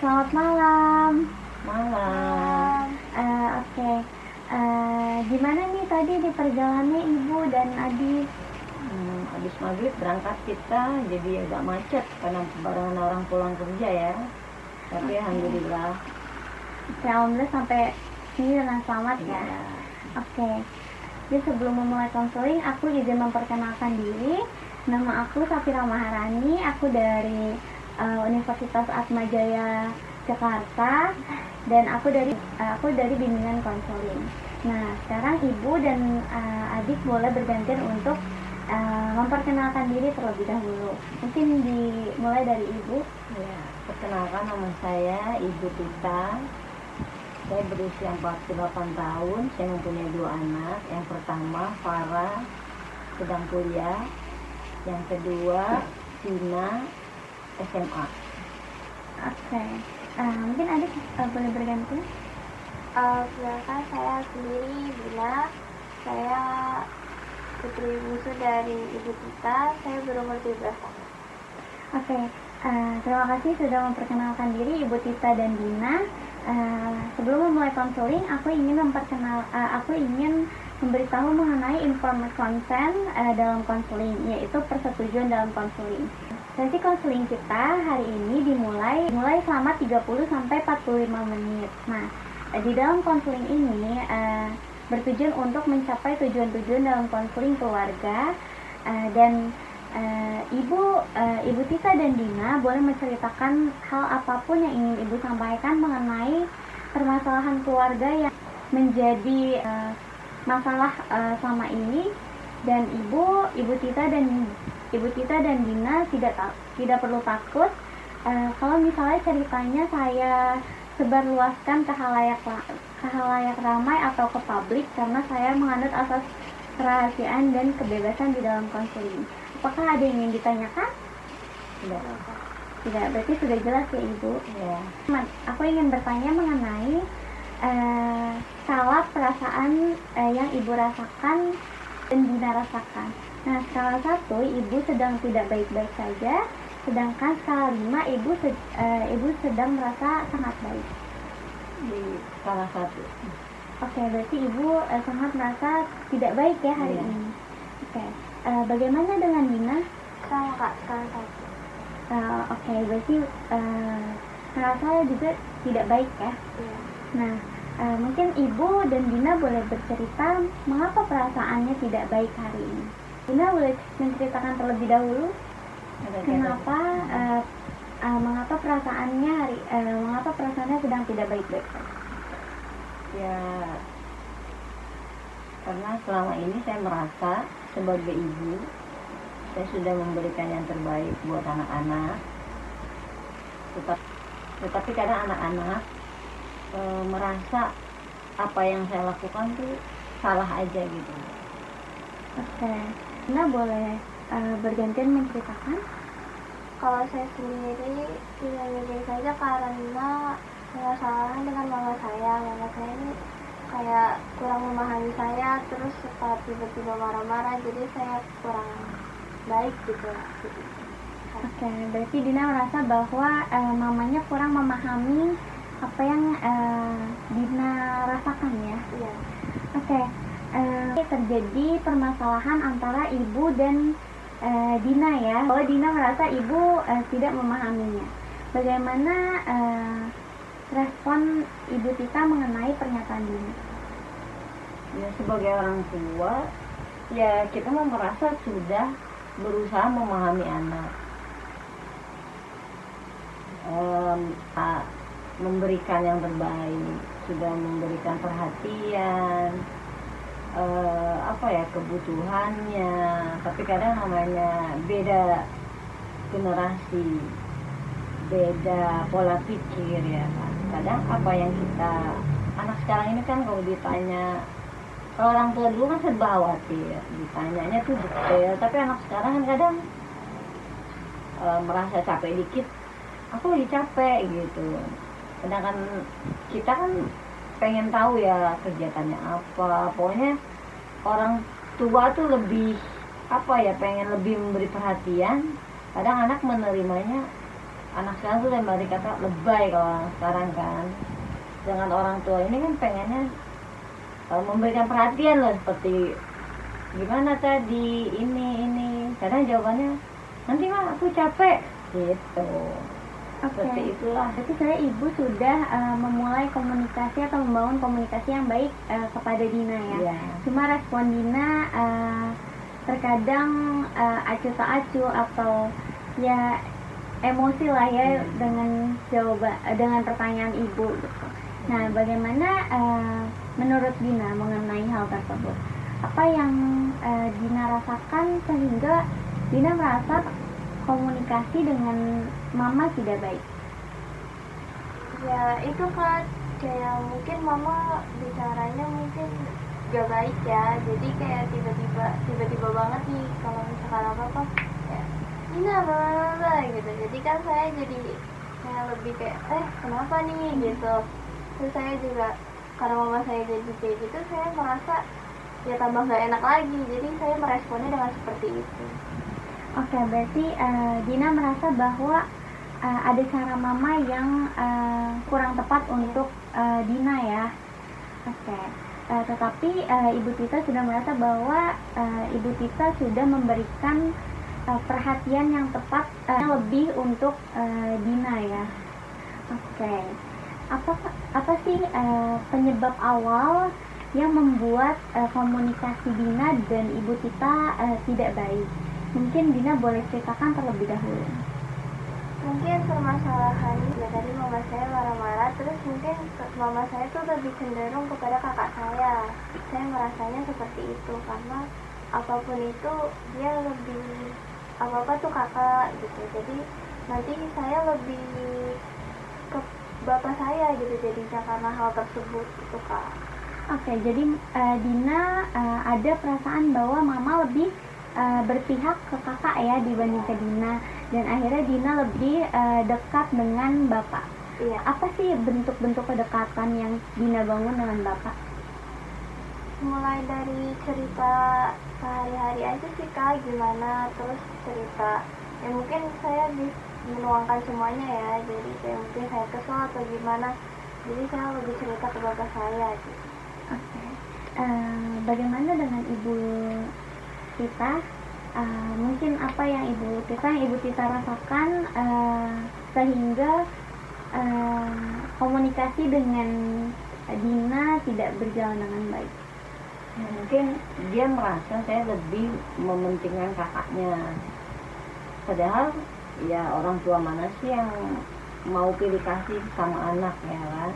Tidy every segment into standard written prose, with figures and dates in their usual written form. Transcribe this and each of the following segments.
Selamat malam. Malam. Oke. Gimana nih tadi di perjalanannya Ibu dan Adik? Habis maghrib berangkat kita, jadi agak macet karena barengan orang pulang kerja ya. Tapi alhamdulillah. Alhamdulillah sampai sini dengan selamat ya. Iya. Oke. Jadi sebelum memulai konseling, aku izin memperkenalkan diri. Nama aku Safira Maharani. Aku dari Universitas Atmajaya Jakarta, dan aku dari bimbingan konseling. Nah, sekarang Ibu dan Adik boleh bergantian untuk memperkenalkan diri terlebih dahulu. Mungkin dimulai dari Ibu. Ya, perkenalkan, nama saya Ibu Tita. Saya berusia 48 tahun. Saya mempunyai 2 anak. Yang pertama Farah, sedang kuliah. Yang kedua Tina, SMA. Oke. Mungkin Adik boleh berganti. Perkenalkan, saya sendiri Bina. Saya putri bungsu dari Ibu Tita. Saya berumur 17 tahun. Oke. Terima kasih sudah memperkenalkan diri Ibu Tita dan Dina. Sebelum memulai konseling, aku ingin memberitahu mengenai informed consent dalam konseling, yaitu persetujuan dalam konseling. Sesi konseling kita hari ini dimulai selama 30 sampai 45 menit. Nah, di dalam konseling ini bertujuan untuk mencapai tujuan-tujuan dalam konseling keluarga, dan Ibu Tita dan Dina boleh menceritakan hal apapun yang ingin Ibu sampaikan mengenai permasalahan keluarga yang menjadi masalah selama ini, dan Ibu Tita dan Dina tidak perlu takut kalau misalnya ceritanya saya sebarluaskan ke halayak ramai atau ke publik, karena saya menganut asas kerahasiaan dan kebebasan di dalam konseling. Apakah ada yang ingin ditanyakan? Tidak, berarti sudah jelas ya Ibu. Ya. Aku ingin bertanya mengenai skala perasaan yang Ibu rasakan dan Dina rasakan. Nah, skala 1 Ibu sedang tidak baik-baik saja, sedangkan skala 5 Ibu sedang merasa sangat baik. Di salah satu. Oke, berarti Ibu sangat merasa tidak baik ya hari Iya. ini. Oke. Bagaimana dengan Dina? Sama Kak, sekarang satu. Oke, berarti merasa juga tidak baik ya. Iya. Nah, mungkin Ibu dan Dina boleh bercerita mengapa perasaannya tidak baik hari ini. Dina boleh menceritakan terlebih dahulu mengapa perasaannya sedang tidak baik-baik saja. Ya, karena selama ini saya merasa sebagai ibu saya sudah memberikan yang terbaik buat anak-anak, tetapi kadang anak-anak merasa apa yang saya lakukan tuh salah aja gitu. Oke, Dina boleh bergantian menceritakan. Kalau saya sendiri tidak baik saja karena masalahnya dengan mama saya. Mama saya ini kayak kurang memahami saya, terus suka tiba-tiba marah-marah, jadi saya kurang baik gitu. Oke, berarti Dina merasa bahwa mamanya kurang memahami apa yang Dina rasakan ya. Iya. Oke, terjadi permasalahan antara Ibu dan Dina ya, bahwa Dina merasa Ibu tidak memahaminya. Bagaimana respon Ibu Tita mengenai pernyataan Dina? Ya, sebagai orang tua ya kita mau merasa sudah berusaha memahami anak, memberikan yang terbaik, sudah memberikan perhatian, kebutuhannya. Tapi kadang namanya beda generasi, beda pola pikir ya kan. Kadang apa yang anak sekarang ini kan kalau ditanya, kalau orang tua dulu kan serba khawatir, ditanyanya tuh detail, tapi anak sekarang kan kadang merasa capek dikit, aku lagi capek gitu. Sedangkan kita kan pengen tahu ya kegiatannya apa. Pokoknya orang tua tuh lebih pengen lebih memberi perhatian. Kadang anak menerimanya anak sekarang tuh lembari kata lebay kalau orang sekarang kan. Dengan orang tua ini kan pengennya memberikan perhatian loh, seperti gimana tadi ini. Kadang jawabannya nanti mah aku capek gitu. Seperti itulah. Berarti saya ibu sudah memulai komunikasi atau membangun komunikasi yang baik kepada Dina ya. Iya. Cuma respon Dina terkadang acuh tak acuh atau ya emosi lah ya dengan pertanyaan ibu gitu. Nah, bagaimana menurut Dina mengenai hal tersebut? Apa yang Dina rasakan sehingga Dina merasa komunikasi dengan mama tidak baik? Ya itu kan kayak mungkin mama bicaranya mungkin gak baik ya, jadi kayak tiba-tiba banget nih kalau misalkan apa kayak Dina bla gitu. Jadi kan saya jadi kayak lebih kayak kenapa nih gitu. Terus saya juga karena mama saya jadi kayak gitu, saya merasa ya tambah gak enak lagi, jadi saya meresponnya dengan seperti itu. Oke, berarti Dina merasa bahwa ada cara mama yang kurang tepat untuk Dina ya. Oke, tetapi Ibu Tita sudah merasa bahwa Ibu Tita sudah memberikan perhatian yang tepat lebih untuk Dina ya. Oke, apa sih penyebab awal yang membuat komunikasi Dina dan Ibu Tita tidak baik? Mungkin Dina boleh ceritakan terlebih dahulu. Mungkin permasalahannya ya tadi mama saya marah-marah, terus mungkin mama saya tuh lebih cenderung kepada kakak saya. Saya merasanya seperti itu karena apapun itu dia lebih apa-apa tuh kakak gitu. Jadi nanti saya lebih ke bapak saya gitu jadinya karena hal tersebut gitu Kak. Oke, jadi Dina ada perasaan bahwa mama lebih berpihak ke kakak ya dibanding ke Dina, dan akhirnya Dina lebih dekat dengan bapak. Iya. Apa sih bentuk-bentuk kedekatan yang Dina bangun dengan bapak? Mulai dari cerita sehari-hari aja sih Kak, gimana, terus cerita ya mungkin saya menuangkan semuanya ya, jadi kayak mungkin saya kesel atau gimana, jadi saya lebih cerita ke bapak saya gitu. Oke. Bagaimana dengan Ibu Tita? Mungkin apa yang Ibu Tita rasakan sehingga komunikasi dengan Dina tidak berjalan dengan baik? Mungkin dia merasa saya lebih mementingkan kakaknya, padahal ya orang tua mana sih yang mau pilih kasih sama anak ya kan,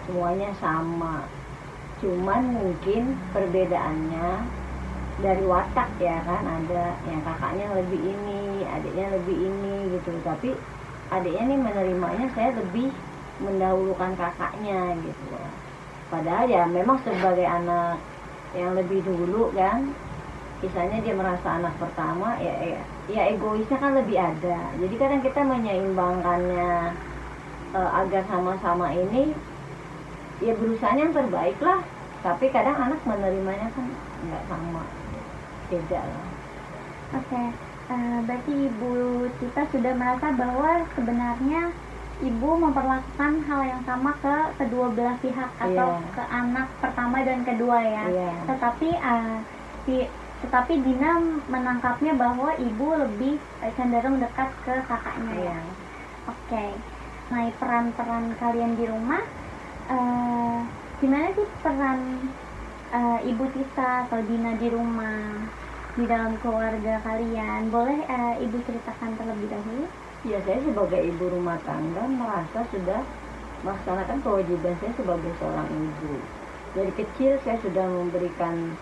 semuanya sama, cuman mungkin perbedaannya dari watak ya kan, ada yang kakaknya lebih ini, adiknya lebih ini gitu, tapi adiknya nih menerimanya saya lebih mendahulukan kakaknya gitu. Padahal ya memang sebagai anak yang lebih dulu kan, misalnya dia merasa anak pertama ya egoisnya kan lebih ada, jadi kadang kita menyeimbangkannya agar sama-sama ini ya berusahanya yang terbaik lah, tapi kadang anak menerimanya kan nggak sama, beda lah. Oke, berarti Ibu Tita sudah merasa bahwa sebenarnya Ibu memperlakukan hal yang sama ke kedua belah pihak atau ke anak pertama dan kedua ya. Tetapi Dina menangkapnya bahwa Ibu lebih cenderung dekat ke kakaknya ya. Oke. Nah, peran-peran kalian di rumah, gimana sih peran Ibu Tita atau Dina di rumah, di dalam keluarga kalian? Boleh Ibu ceritakan terlebih dahulu? Ya, saya sebagai ibu rumah tangga merasa sudah melaksanakan kewajiban saya sebagai seorang ibu. Dari kecil saya sudah memberikan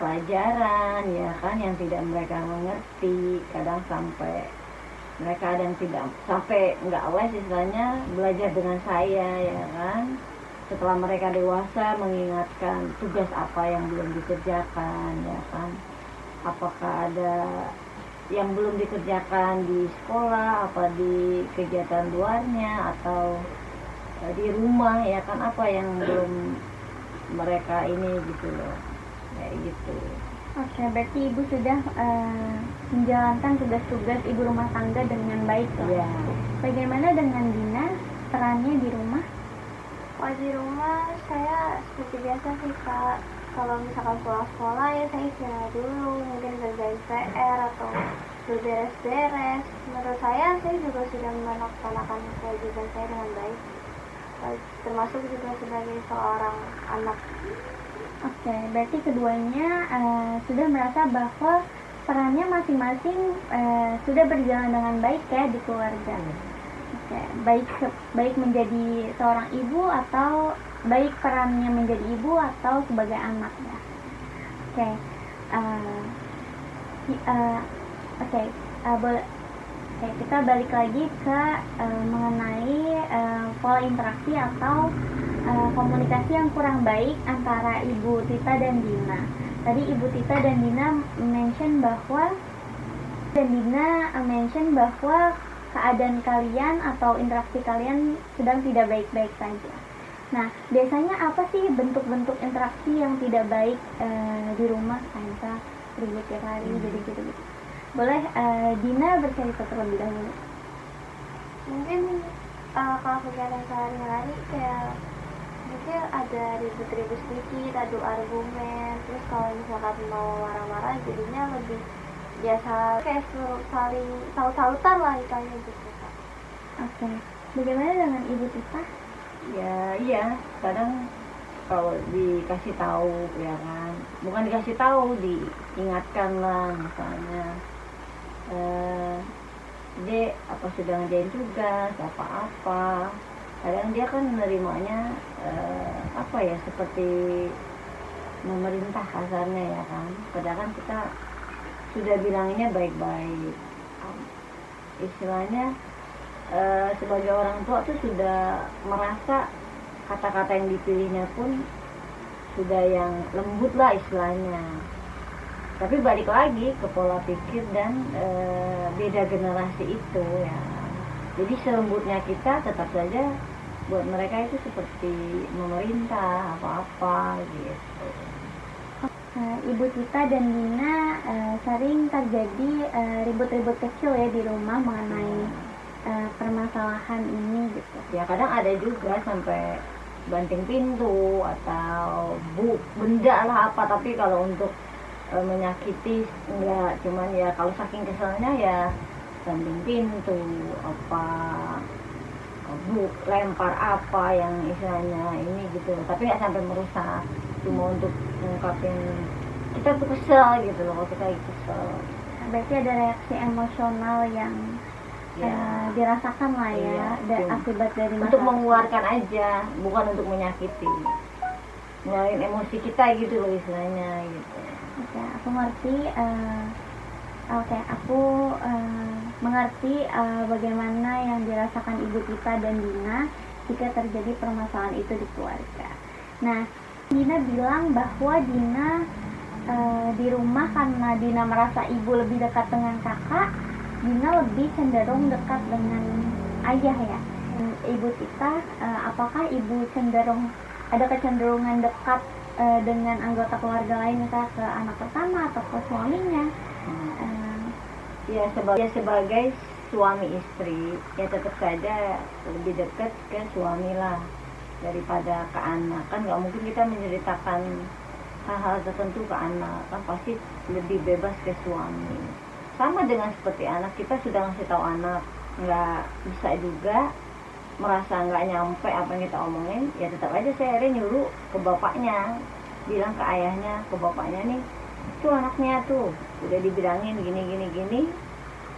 pelajaran ya kan, yang tidak mereka mengerti, kadang sampai mereka ada yang tidak sampai nggak les istilahnya, belajar dengan saya ya kan. Setelah mereka dewasa mengingatkan tugas apa yang belum dikerjakan ya kan, apakah ada yang belum dikerjakan di sekolah, apa di kegiatan luarnya atau di rumah ya kan, apa yang belum mereka ini gitu loh, kayak gitu. Oke, berarti ibu sudah menjalankan tugas-tugas ibu rumah tangga dengan baik lah. Iya. Bagaimana dengan Dina perannya di rumah? Kalau di rumah saya seperti biasa sih Kak. Kalau misalkan pulang sekolah ya saya istirahat dulu, mungkin kerjain PR atau beres-beres. Menurut saya juga sudah melaksanakan kewajiban saya dengan baik. Termasuk juga sebagai seorang anak. Oke, berarti keduanya sudah merasa bahwa perannya masing-masing sudah berjalan dengan baik ya di keluarga. Oke, baik menjadi seorang ibu atau baik perannya menjadi ibu atau sebagai anak ya. Oke, boleh. Oke, kita balik lagi ke mengenai pola interaksi atau komunikasi yang kurang baik antara Ibu Tita dan Dina. Tadi Ibu Tita dan Dina mention bahwa keadaan kalian atau interaksi kalian sedang tidak baik-baik saja. Nah, biasanya apa sih bentuk-bentuk interaksi yang tidak baik di rumah? Kayak ribut tiap hari, jadi gitu-gitu. Boleh Dina bercerita terlebih dahulu. Mungkin kalau kegiatan sehari-hari kayak mungkin ada ribut-ribut sedikit, adu argumen, terus kalau misalkan mau marah-marah jadinya lebih biasa kayak saling saut-sautan lah istilahnya gitu Kak. Oke, bagaimana dengan Ibu Tita? Ya iya, kadang kalau dikasih tahu ya kan, bukan dikasih tahu, diingatkan lah misalnya, dia apa sudah ngerjain tugas apa-apa, kadang dia kan menerimanya apa ya, seperti memerintah kasarnya ya kan, padahal kan kita sudah bilanginnya baik-baik, istilahnya sebagai orang tua tuh sudah merasa kata-kata yang dipilihnya pun sudah yang lembut lah istilahnya. Tapi balik lagi ke pola pikir dan beda generasi itu ya. Jadi selembutnya kita tetap saja buat mereka itu seperti memerintah apa-apa gitu. Ibu Tita dan Dina sering terjadi ribut-ribut kecil ya di rumah mengenai permasalahan ini gitu. Ya kadang ada juga sampai banting pintu atau benda lah apa, tapi kalau untuk menyakiti enggak, cuman ya kalau saking keselnya ya banting pintu apa, lempar apa yang istilahnya ini gitu, tapi nggak sampai merusak, cuma untuk mengungkapin kita tuh kesel gitu loh, kalau kita lagi kesel. Berarti ada reaksi emosional yang dirasakan lah ya, akibat dari masalah. Untuk mengeluarkan aja, bukan untuk menyakiti, ngeluarin emosi kita gitu loh istilahnya gitu. Oke, aku ngerti. Aku mengerti bagaimana yang dirasakan Ibu Tita dan Dina jika terjadi permasalahan itu di keluarga. Nah, Dina bilang bahwa Dina di rumah karena Dina merasa ibu lebih dekat dengan kakak, Dina lebih cenderung dekat dengan ayah ya. Ibu Tita, apakah ibu cenderung ada kecenderungan dekat dengan anggota keluarga lain, misalnya ke anak pertama atau ke suaminya? Ya sebagai suami istri ya tetap saja lebih dekat ke suami lah daripada ke anak. Kan nggak mungkin kita menceritakan hal-hal tertentu ke anak, kan pasti lebih bebas ke suami. Sama dengan seperti anak, kita sudah ngasih tahu anak, nggak bisa juga merasa nggak nyampe apa yang kita omongin, ya tetap aja saya akhirnya nyuruh ke bapaknya, bilang ke ayahnya, ke bapaknya nih, tuh anaknya tuh udah dibilangin gini,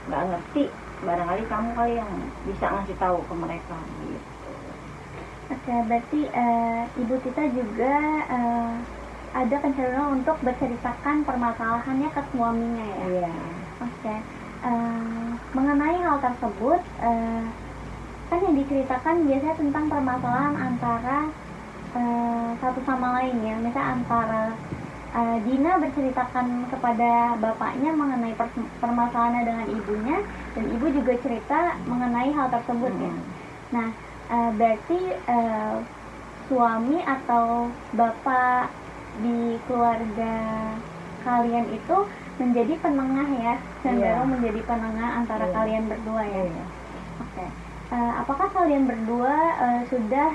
nggak ngerti, barangkali kamu kali yang bisa ngasih tahu ke mereka gitu. Oke, berarti Ibu Tita juga ada kecenderungan untuk berceritakan permasalahannya ke suaminya ya? Iya. Oke. Mengenai hal tersebut, kan yang diceritakan biasanya tentang permasalahan antara satu sama lain ya, misalnya antara Dina berceritakan kepada bapaknya mengenai permasalahannya dengan ibunya, dan ibu juga cerita mengenai hal tersebut ya. Nah, berarti suami atau bapak di keluarga kalian itu menjadi penengah ya, cenderung Iya. menjadi penengah antara Iya. kalian berdua ya. Iya. Oke. Apakah kalian berdua sudah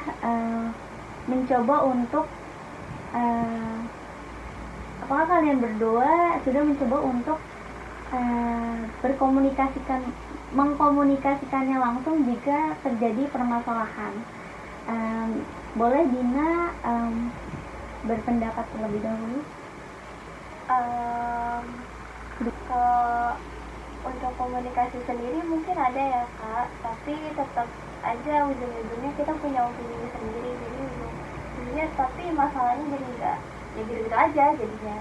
mencoba untuk apakah kalian berdua sudah mencoba untuk mengkomunikasikannya langsung jika terjadi permasalahan? Boleh Dina berpendapat terlebih dahulu. Kalau untuk komunikasi sendiri mungkin ada ya Kak, tapi tetap aja ujung-ujungnya kita punya opini sendiri, jadi ujungnya tapi masalahnya jadi nggak ya gitu-gitu aja jadinya.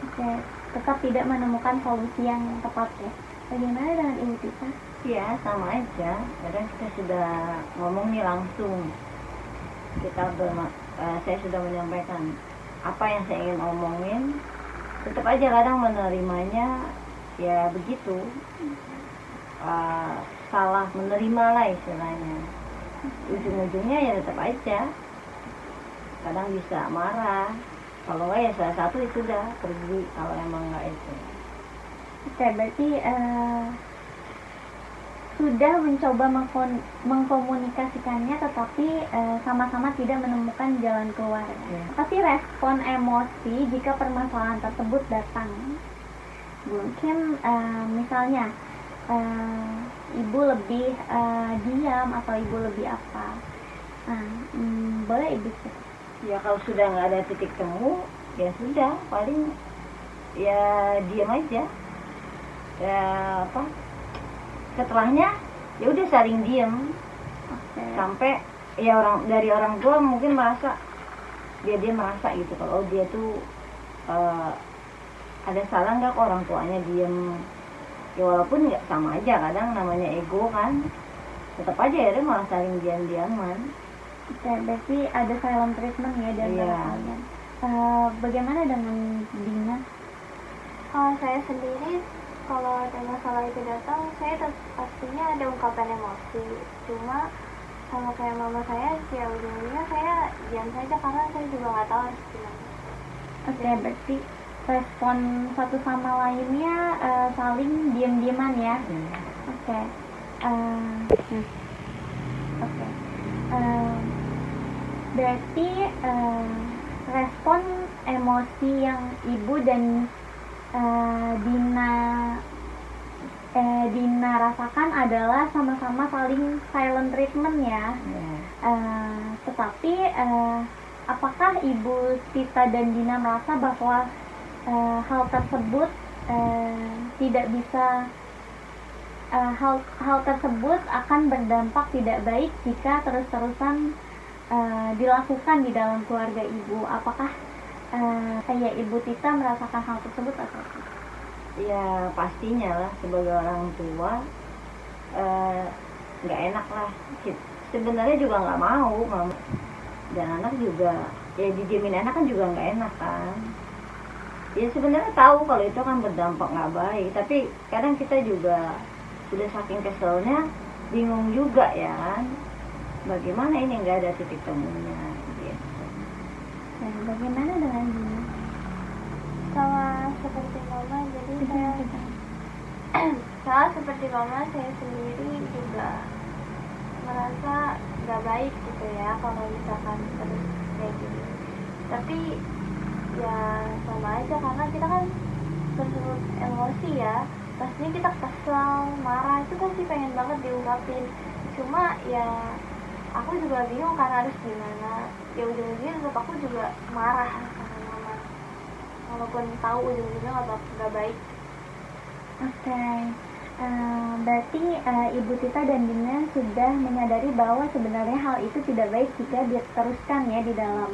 Oke, tetap tidak menemukan solusi yang tepat ya. Bagaimana dengan Ibu Tita? Iya, sama aja. Kadang kita sudah ngomong nih langsung. Saya sudah menyampaikan apa yang saya ingin omongin. Tetap aja kadang menerimanya ya begitu. Salah menerima lah istilahnya. Ujung-ujungnya ya tetap aja. Kadang bisa marah. Kalau nggak ya salah satu itu udah pergi. Kalau emang nggak itu. Oke, berarti sudah mencoba mengkomunikasikannya tetapi sama-sama tidak menemukan jalan keluar. Tapi respon emosi jika permasalahan tersebut datang, mungkin misalnya ibu lebih diam atau ibu lebih apa? Boleh ibu sih. Ya kalau sudah nggak ada titik temu ya sudah, paling ya diam aja ya setelahnya ya udah saling diam. Sampai ya dari orang tua mungkin merasa dia merasa gitu kalau dia tuh ada salah nggak kok orang tuanya diam, ya walaupun nggak, sama aja kadang namanya ego kan, tetap aja ya dia malah saling diam-diaman. Oke, berarti ada silent treatment ya dari kalian. Bagaimana dengan Dina? Kalau saya sendiri, kalau ada masalah itu datang, saya pastinya ada ungkapan emosi. Cuma sama kayak mama saya, ya ujungnya saya diam saja karena saya juga nggak tahu harus gimana. Oke, berarti respon satu sama lainnya saling diam-diaman ya. Oke. Berarti respon emosi yang ibu dan Dina rasakan adalah sama-sama saling silent treatment ya. Tetapi apakah Ibu Tita dan Dina merasa bahwa hal tersebut tidak bisa hal tersebut akan berdampak tidak baik jika terus-terusan dilakukan di dalam keluarga ibu? Apakah Ibu Tita merasakan hal tersebut atau tidak? Ya pastinya lah, sebagai orang tua nggak enak lah. Sebenarnya juga nggak mau, dan anak juga ya dijamin anak kan juga nggak enak kan. Ya sebenarnya tahu kalau itu kan berdampak nggak baik, tapi kadang kita juga sudah saking keselnya bingung juga ya kan, bagaimana ini nggak ada titik temunya gitu. Bagaimana dengan Dina? Sama seperti mama, jadi saya seperti mama, saya sendiri juga merasa nggak baik gitu ya kalau misalkan terus kayak gini. Tapi ya sama aja karena kita kan tersebut emosi ya, pastinya kita kesel, marah, itu pasti pengen banget diungkapin. Cuma ya aku juga bingung karena harus gimana. Ya ujung-ujungnya tetap aku juga marah karena mama, walaupun tahu ujung-ujungnya nggak baik. Oke. Berarti Ibu Tita dan Dina sudah menyadari bahwa sebenarnya hal itu tidak baik jika diteruskan ya di dalam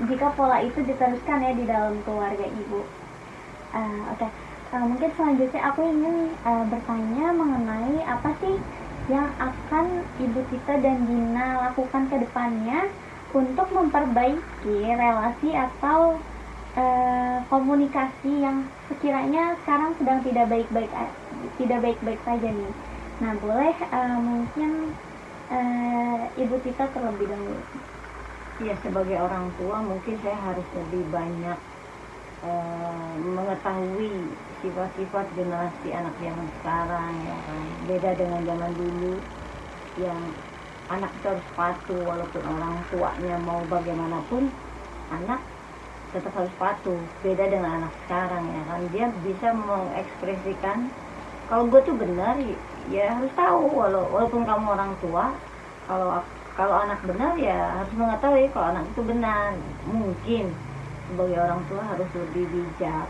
jika pola itu diteruskan ya di dalam keluarga ibu. Oke. Mungkin selanjutnya aku ingin bertanya mengenai apa sih yang akan Ibu Tita dan Dina lakukan ke depannya untuk memperbaiki relasi atau komunikasi yang sekiranya sekarang sedang tidak baik-baik saja nih. Nah, boleh mungkin Ibu Tita terlebih dahulu. Ya sebagai orang tua mungkin saya harus lebih banyak mengetahui sifat-sifat generasi anak zaman sekarang ya kan. Beda dengan zaman dulu yang anak itu harus patuh, walaupun orang tuanya mau bagaimanapun anak tetap harus patuh. Beda dengan anak sekarang ya kan, dia bisa mengekspresikan kalau gue tuh benar ya harus tahu, walaupun kamu orang tua, kalau anak benar ya harus mengetahui kalau anak itu benar. Mungkin sebagai orang tua harus lebih bijak,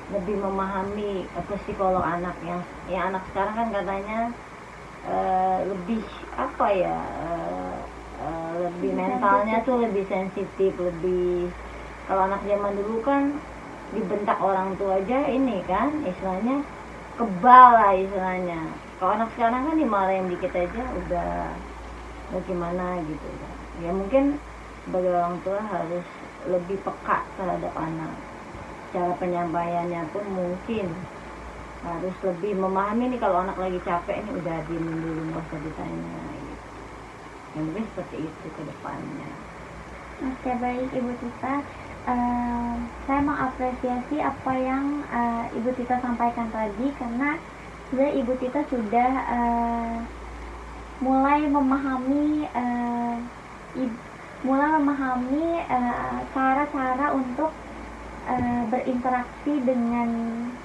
lebih memahami psikolog anak yang anak sekarang kan katanya lebih lebih mentalnya tuh lebih sensitif, lebih. Kalau anak zaman dulu kan dibentak orang tua aja ini kan istilahnya kebal lah istilahnya. Kalau anak sekarang kan dimarahin dikit aja udah gimana gitu ya. Mungkin sebagai orang tua harus lebih peka terhadap anak. Cara penyampaiannya pun mungkin harus lebih memahami nih, kalau anak lagi capek nih udah diemin dulu, nggak usah ditanya gitu. Yang mungkin seperti itu ke depannya. Oke, baik Ibu Tita. Saya mengapresiasi apa yang Ibu Tita sampaikan tadi, karena sebenarnya Ibu Tita sudah mulai memahami cara-cara untuk berinteraksi dengan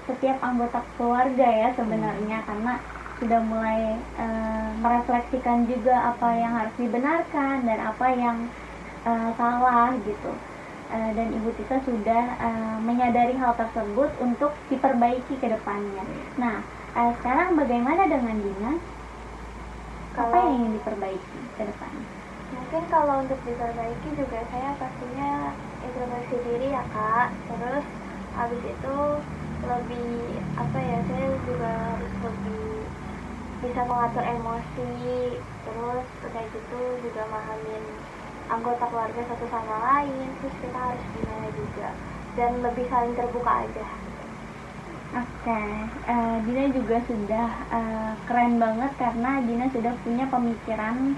setiap anggota keluarga ya sebenarnya, karena sudah mulai merefleksikan juga apa yang harus dibenarkan dan apa yang salah gitu. Dan Ibu Tita sudah menyadari hal tersebut untuk diperbaiki ke depannya. Nah, sekarang bagaimana dengan Dina? Apa yang ingin diperbaiki ke depannya? Mungkin kalau untuk diperbaiki juga saya pastinya introspeksi diri ya Kak. Terus habis itu saya juga harus lebih bisa mengatur emosi. Terus udah gitu juga mahamin anggota keluarga satu sama lain. Terus kita harus gimana juga, dan lebih saling terbuka aja. Oke, Dina juga sudah keren banget karena Dina sudah punya pemikiran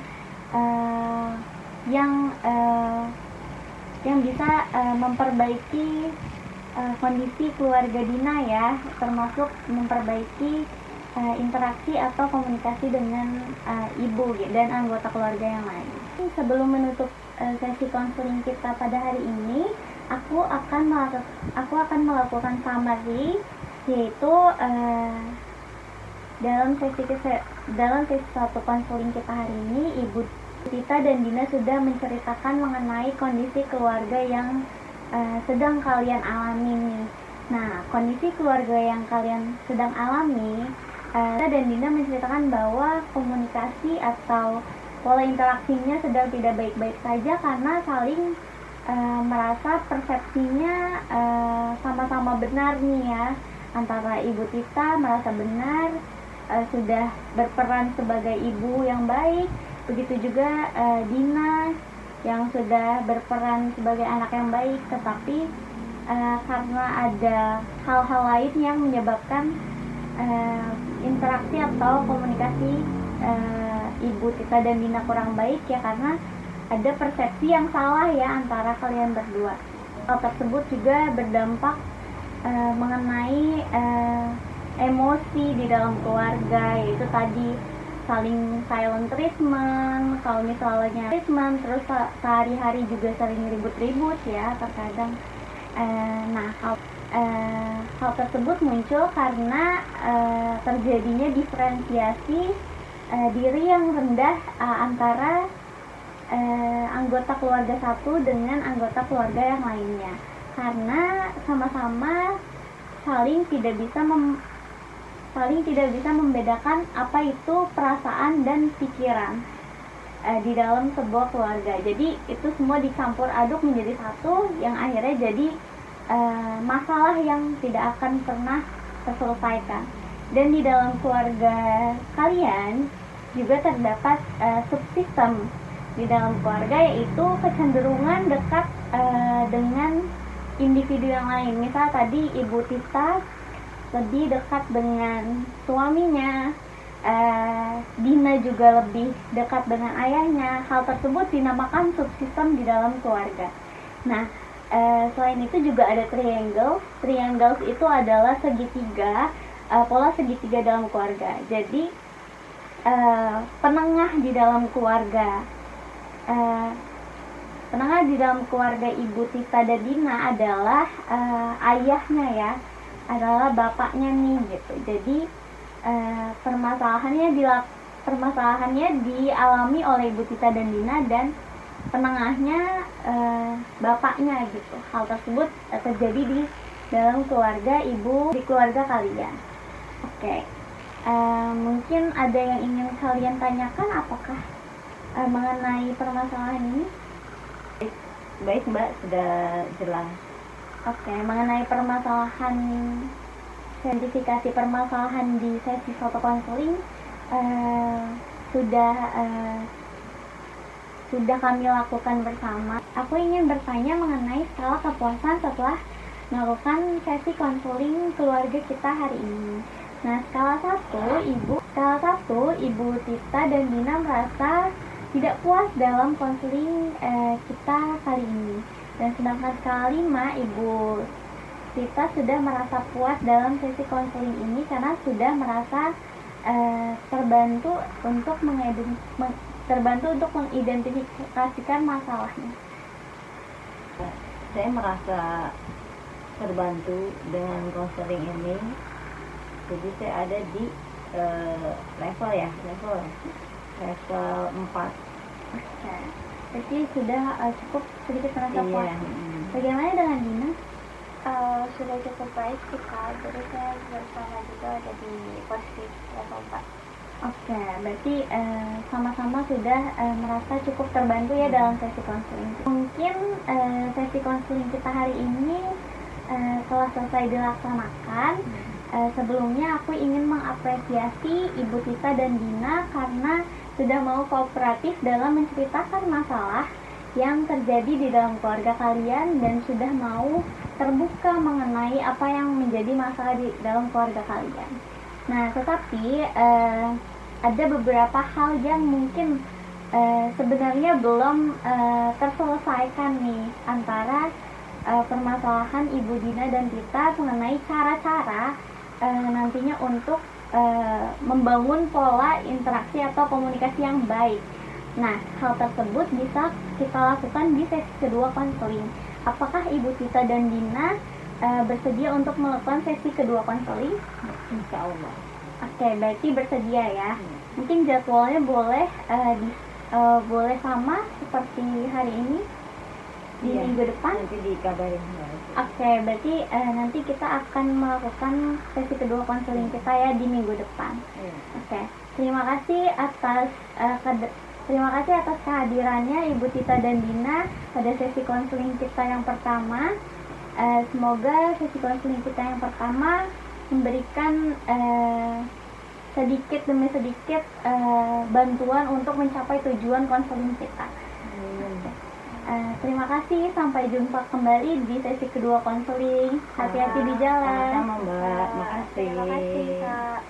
yang bisa memperbaiki kondisi keluarga Dina ya, termasuk memperbaiki interaksi atau komunikasi dengan ibu dan anggota keluarga yang lain. Sebelum menutup sesi konseling kita pada hari ini, aku akan melakukan summary, yaitu dalam sesi satu konseling kita hari ini, Ibu Tita dan Dina sudah menceritakan mengenai kondisi keluarga yang sedang kalian alami nih. Nah, kondisi keluarga yang kalian sedang alami, Tita dan Dina menceritakan bahwa komunikasi atau pola interaksinya sedang tidak baik-baik saja karena saling merasa persepsinya sama-sama benar nih ya. Antara Ibu Tita merasa benar, sudah berperan sebagai ibu yang baik, begitu juga Dina yang sudah berperan sebagai anak yang baik, tetapi karena ada hal-hal lain yang menyebabkan interaksi atau komunikasi Ibu Tita dan Dina kurang baik ya, karena ada persepsi yang salah ya antara kalian berdua. Hal tersebut juga berdampak mengenai emosi di dalam keluarga, yaitu tadi saling silent treatment, kalau misalnya treatment, terus sehari-hari juga sering ribut-ribut ya terkadang. Nah, hal tersebut muncul karena terjadinya diferensiasi diri yang rendah antara anggota keluarga satu dengan anggota keluarga yang lainnya, karena sama-sama saling tidak bisa membedakan apa itu perasaan dan pikiran di dalam sebuah keluarga. Jadi itu semua dicampur aduk menjadi satu, yang akhirnya jadi masalah yang tidak akan pernah terselesaikan. Dan di dalam keluarga kalian juga terdapat subsistem di dalam keluarga, yaitu kecenderungan dekat dengan individu yang lain. Misal tadi Ibu Tita lebih dekat dengan suaminya, Dina juga lebih dekat dengan ayahnya. Hal tersebut dinamakan subsistem di dalam keluarga. Nah, Selain itu juga ada triangle. Triangles itu adalah segitiga, pola segitiga dalam keluarga. Jadi penengah di dalam keluarga, penengah di dalam keluarga Ibu Tita dan Dina adalah ayahnya ya, adalah bapaknya nih gitu. Jadi permasalahannya dialami oleh Ibu Tita dan Dina, dan penengahnya bapaknya gitu. Hal tersebut terjadi di dalam keluarga ibu, di keluarga kalian. Oke. Mungkin ada yang ingin kalian tanyakan, apakah mengenai permasalahan ini? Baik Mbak, sudah jelas. Oke, mengenai permasalahan, identifikasi permasalahan di sesi foto konseling sudah kami lakukan bersama. Aku ingin bertanya mengenai skala kepuasan setelah melakukan sesi konseling keluarga kita hari ini. Nah, skala 1, Ibu Tita dan Dina merasa tidak puas dalam konseling kita kali ini. Dan sedangkan skala 5, Ibu Tita sudah merasa puas dalam sesi konseling ini karena sudah merasa terbantu untuk mengidentifikasikan masalahnya. Saya merasa terbantu dengan konseling ini. Jadi saya ada di level 4. Oke. Jadi sudah cukup sedikit merasa puas. Iya. Bagaimana dengan Dina? Sudah cukup baik sih Kak, jadi saya bersama juga ada di posisi level 4. Oke, berarti sama-sama sudah merasa cukup terbantu ya dalam sesi konseling. Mungkin sesi konseling kita hari ini telah selesai dilaksanakan. Sebelumnya aku ingin mengapresiasi Ibu Tita dan Dina karena sudah mau kooperatif dalam menceritakan masalah yang terjadi di dalam keluarga kalian dan sudah mau terbuka mengenai apa yang menjadi masalah di dalam keluarga kalian. Nah, tetapi ada beberapa hal yang mungkin sebenarnya belum terselesaikan nih antara permasalahan Ibu Dina dan Tita mengenai cara-cara nantinya untuk membangun pola interaksi atau komunikasi yang baik. Nah, hal tersebut bisa kita lakukan di sesi kedua konseling. Apakah Ibu Tita dan Dina bersedia untuk melakukan sesi kedua konseling? Insya Allah. Oke, berarti bersedia ya. Mungkin jadwalnya boleh boleh sama seperti hari ini di minggu depan. Nanti dikabarin. Oke, berarti nanti kita akan melakukan sesi kedua konseling kita ya di minggu depan. Oke, terima kasih atas kehadirannya Ibu Tita dan Dina pada sesi konseling kita yang pertama. Semoga sesi konseling kita yang pertama memberikan sedikit demi sedikit bantuan untuk mencapai tujuan konseling kita. Terima kasih, sampai jumpa kembali di sesi kedua konseling. Hati-hati di jalan. Sama-sama Mbak, makasih. Terima kasih Kak.